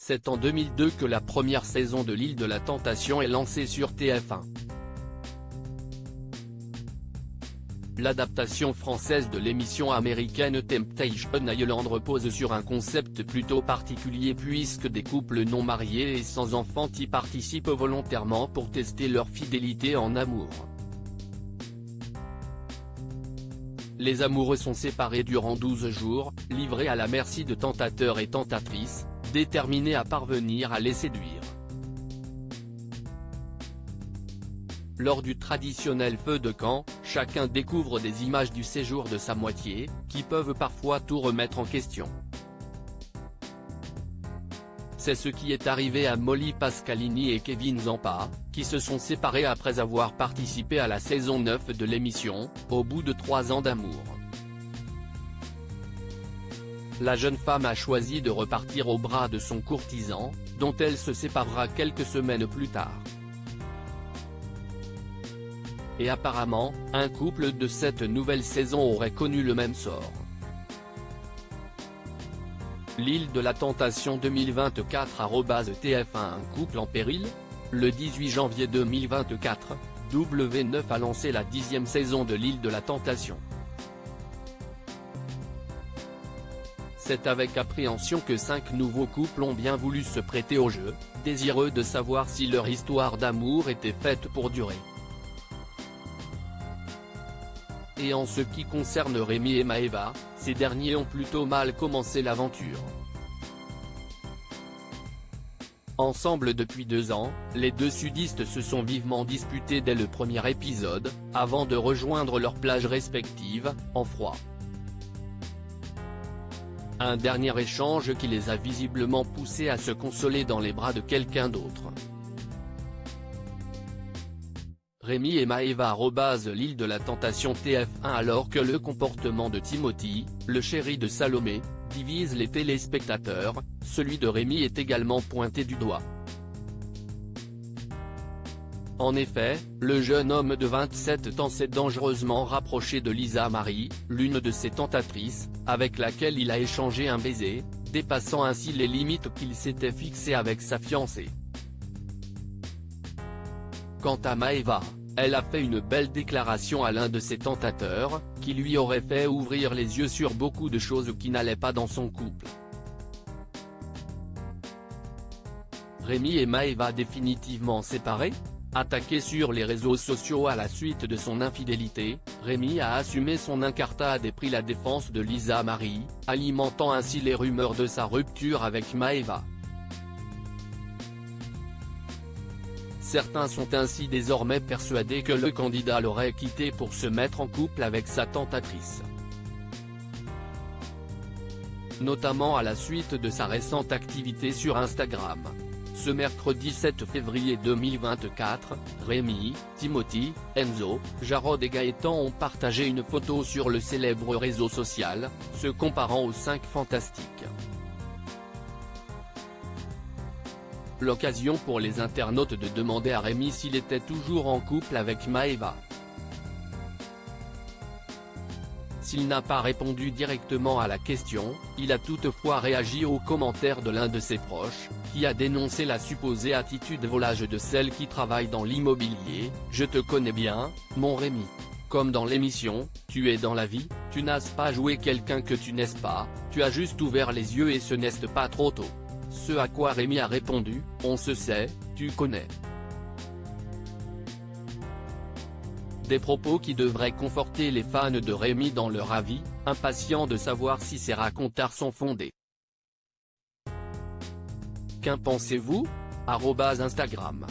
C'est en 2002 que la première saison de l'Île de la Tentation est lancée sur TF1. L'adaptation française de l'émission américaine Temptation Island repose sur un concept plutôt particulier puisque des couples non mariés et sans enfants y participent volontairement pour tester leur fidélité en amour. Les amoureux sont séparés durant 12 jours, livrés à la merci de tentateurs et tentatrices, déterminés à parvenir à les séduire. Lors du traditionnel feu de camp, chacun découvre des images du séjour de sa moitié, qui peuvent parfois tout remettre en question. C'est ce qui est arrivé à Molly Pascalini et Kevin Zampa, qui se sont séparés après avoir participé à la saison 9 de l'émission, au bout de 3 ans d'amour. La jeune femme a choisi de repartir aux bras de son courtisan, dont elle se séparera quelques semaines plus tard. Et apparemment, un couple de cette nouvelle saison aurait connu le même sort. L'Île de la Tentation 2024 @TF1 Un couple en péril ? Le 18 janvier 2024, W9 a lancé la 10e saison de l'Île de la Tentation. C'est avec appréhension que 5 nouveaux couples ont bien voulu se prêter au jeu, désireux de savoir si leur histoire d'amour était faite pour durer. Et en ce qui concerne Rémi et Maëva, ces derniers ont plutôt mal commencé l'aventure. Ensemble depuis 2 ans, les deux sudistes se sont vivement disputés dès le premier épisode, avant de rejoindre leurs plages respectives, en froid. Un dernier échange qui les a visiblement poussés à se consoler dans les bras de quelqu'un d'autre. Rémi et Maëva @l'Île de la Tentation TF1 Alors que le comportement de Timothy, le chéri de Salomé, divise les téléspectateurs, celui de Rémi est également pointé du doigt. En effet, le jeune homme de 27 ans s'est dangereusement rapproché de Lisa Marie, l'une de ses tentatrices, avec laquelle il a échangé un baiser, dépassant ainsi les limites qu'il s'était fixées avec sa fiancée. Quant à Maëva, elle a fait une belle déclaration à l'un de ses tentateurs, qui lui aurait fait ouvrir les yeux sur beaucoup de choses qui n'allaient pas dans son couple. Rémi et Maëva définitivement séparés ? Attaqué sur les réseaux sociaux à la suite de son infidélité, Rémi a assumé son incartade et pris la défense de Lisa Marie, alimentant ainsi les rumeurs de sa rupture avec Maëva. Certains sont ainsi désormais persuadés que le candidat l'aurait quitté pour se mettre en couple avec sa tentatrice. Notamment à la suite de sa récente activité sur Instagram. Ce mercredi 7 février 2024, Rémi, Timothy, Enzo, Jarod et Gaëtan ont partagé une photo sur le célèbre réseau social, se comparant aux 5 fantastiques. L'occasion pour les internautes de demander à Rémi s'il était toujours en couple avec Maëva. S'il n'a pas répondu directement à la question, il a toutefois réagi aux commentaires de l'un de ses proches, qui a dénoncé la supposée attitude volage de celle qui travaille dans l'immobilier. « Je te connais bien, mon Rémi. Comme dans l'émission, tu es dans la vie, tu n'as pas joué quelqu'un que tu n'es pas, tu as juste ouvert les yeux et ce n'est pas trop tôt. » Ce à quoi Rémi a répondu, « On se sait, tu connais. » Des propos qui devraient conforter les fans de Rémi dans leur avis, impatients de savoir si ces racontars sont fondés. Qu'en pensez-vous ? @Instagram